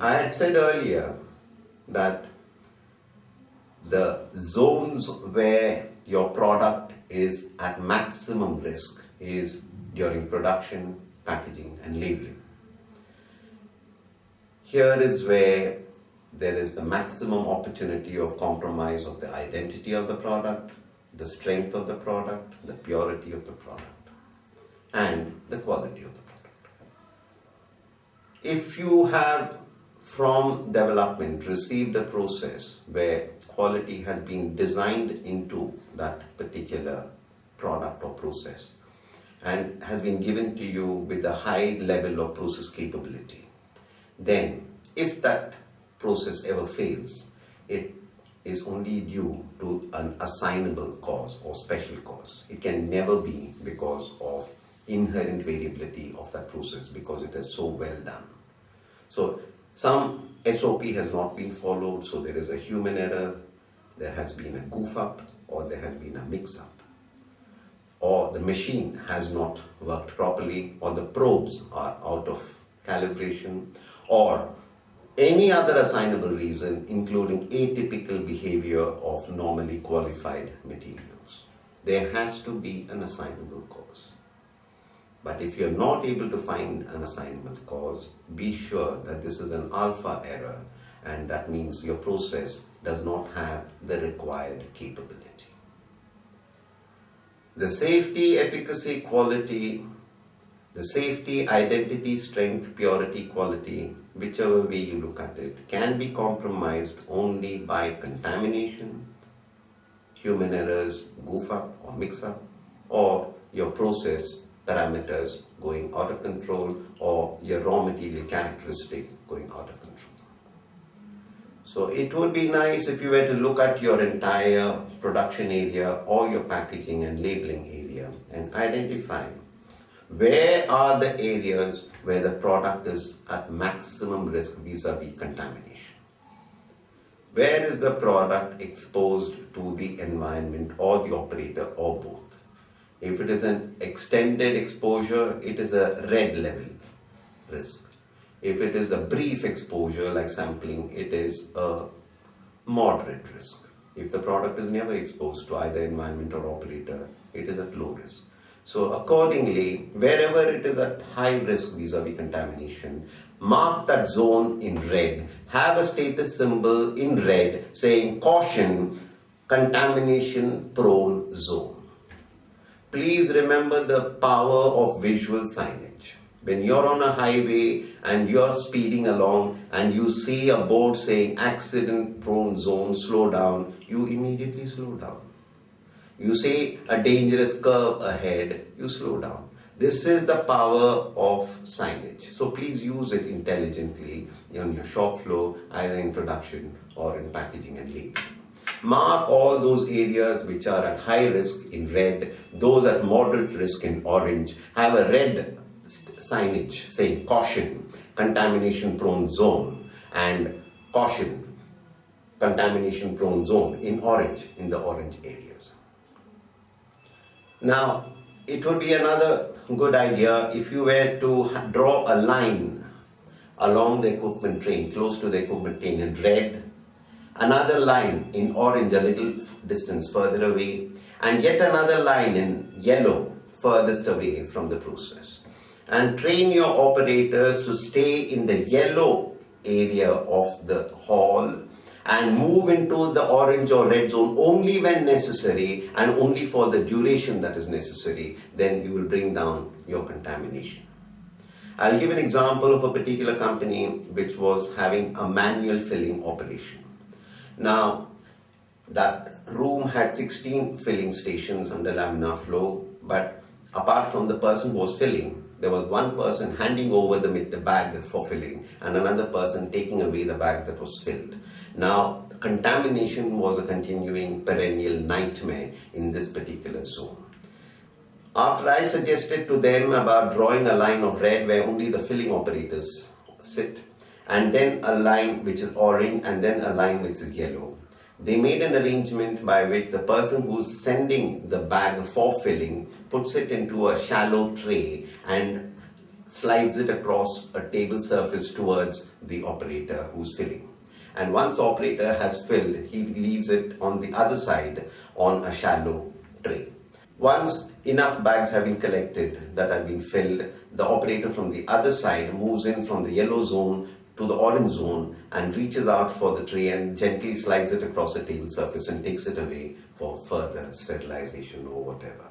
I had said earlier that the zones where your product is at maximum risk is during production, packaging and labeling. Here is where there is the maximum opportunity of compromise of the identity of the product, the strength of the product, the purity of the product, and the quality of the product. If you have from development received a process where quality has been designed into that particular product or process and has been given to you with a high level of process capability, then if that process ever fails, it is only due to an assignable cause or special cause. It can never be because of inherent variability of that process because it is so well done. So some SOP has not been followed, so there is a human error, there has been a goof up, or there has been a mix up, or the machine has not worked properly, or the probes are out of calibration, or any other assignable reason, including atypical behavior of normally qualified materials. There has to be an assignable cause. But if you're not able to find an assignable cause, be sure that this is an alpha error, and that means your process does not have the required capability. The safety, efficacy, quality, the safety, identity, strength, purity, quality, whichever way you look at it, can be compromised only by contamination, human errors, goof up or mix up, or your process parameters going out of control, or your raw material characteristic going out of control. So it would be nice if you were to look at your entire production area or your packaging and labeling area and identify where are the areas where the product is at maximum risk vis-a-vis contamination. Where is the product exposed to the environment or the operator or both? If it is an extended exposure, it is a red level risk. If it is a brief exposure like sampling, it is a moderate risk. If the product is never exposed to either environment or operator, it is at low risk. So accordingly, wherever it is at high risk vis-a-vis contamination, mark that zone in red. Have a status symbol in red saying caution, contamination prone zone. Please remember the power of visual signage. When you're on a highway and you're speeding along and you see a board saying accident prone zone, slow down, you immediately slow down. You see a dangerous curve ahead, you slow down. This is the power of signage. So please use it intelligently on your shop floor, either in production or in packaging and labeling. Mark all those areas which are at high risk in red, those at moderate risk in orange. Have a red signage saying caution, contamination prone zone, and caution, contamination prone zone in orange, in the orange areas. Now, it would be another good idea if you were to draw a line along the equipment train, close to the equipment train in red, another line in orange a little distance further away, and yet another line in yellow furthest away from the process. And train your operators to stay in the yellow area of the hall and move into the orange or red zone only when necessary and only for the duration that is necessary. Then you will bring down your contamination. I'll give an example of a particular company which was having a manual filling operation. Now, that room had 16 filling stations under laminar flow, but apart from the person who was filling, there was one person handing over the bag for filling and another person taking away the bag that was filled. Now, contamination was a continuing perennial nightmare in this particular zone. After I suggested to them about drawing a line of red where only the filling operators sit, and then a line which is orange and then a line which is yellow, they made an arrangement by which the person who's sending the bag for filling puts it into a shallow tray and slides it across a table surface towards the operator who's filling. And once the operator has filled, he leaves it on the other side on a shallow tray. Once enough bags have been collected that have been filled, the operator from the other side moves in from the yellow zone to the orange zone and reaches out for the tray and gently slides it across the table surface and takes it away for further sterilization or whatever.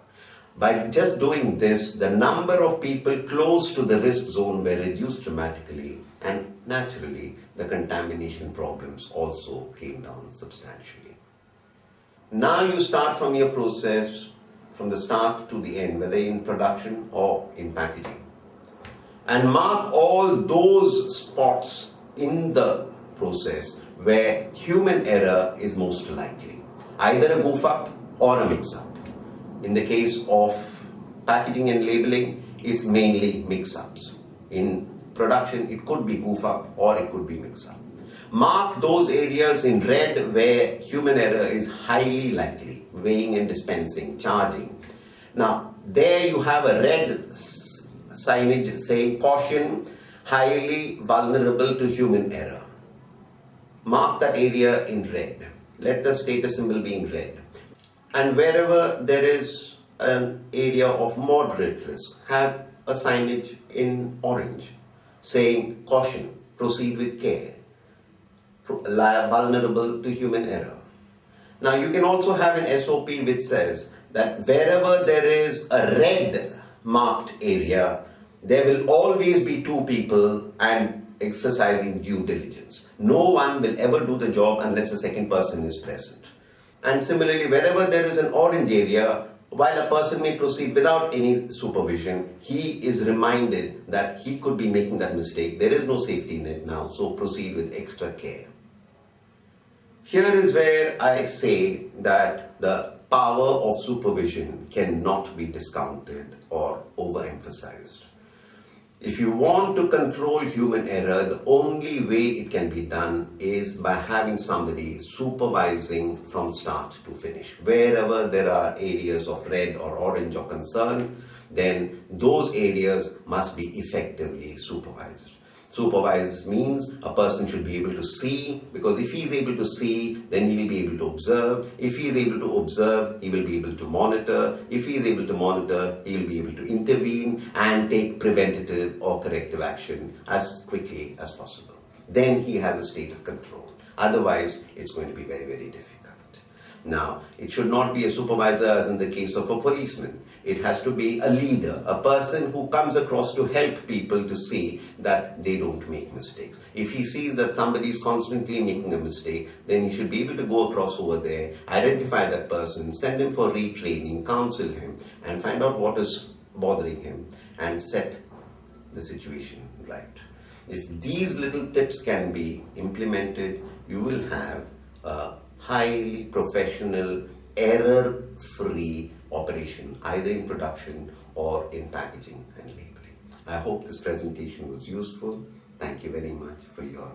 By just doing this, the number of people close to the risk zone were reduced dramatically, and naturally the contamination problems also came down substantially. Now you start from your process from the start to the end, whether in production or in packaging, and mark all those spots in the process where human error is most likely, either a goof up or a mix up. In the case of packaging and labeling, it's mainly mix-ups. In production, it could be goof up or it could be mix-up. Mark those areas in red where human error is highly likely, weighing and dispensing, charging. Now, there you have a red signage saying caution, highly vulnerable to human error. Mark that area in red. Let the status symbol be in red. And wherever there is an area of moderate risk, have a signage in orange saying caution, proceed with care, vulnerable to human error. Now you can also have an SOP which says that wherever there is a red marked area, there will always be two people and exercising due diligence. No one will ever do the job unless a second person is present. And similarly, wherever there is an orange area, while a person may proceed without any supervision, he is reminded that he could be making that mistake. There is no safety net now, so proceed with extra care. Here is where I say that the power of supervision cannot be discounted or overemphasized. If you want to control human error, the only way it can be done is by having somebody supervising from start to finish. Wherever there are areas of red or orange or concern, then those areas must be effectively supervised. Supervised means a person should be able to see, because if he is able to see, then he will be able to observe. If he is able to observe, he will be able to monitor. If he is able to monitor, he will be able to intervene and take preventative or corrective action as quickly as possible. Then he has a state of control. Otherwise, it's going to be very, very difficult. Now, it should not be a supervisor as in the case of a policeman. It has to be a leader, a person who comes across to help people to see that they don't make mistakes. If he sees that somebody is constantly making a mistake, then he should be able to go across over there, identify that person, send him for retraining, counsel him, and find out what is bothering him and set the situation right. If these little tips can be implemented, you will have a highly professional, error-free operation, either in production or in packaging and labeling. I hope this presentation was useful. Thank you very much for your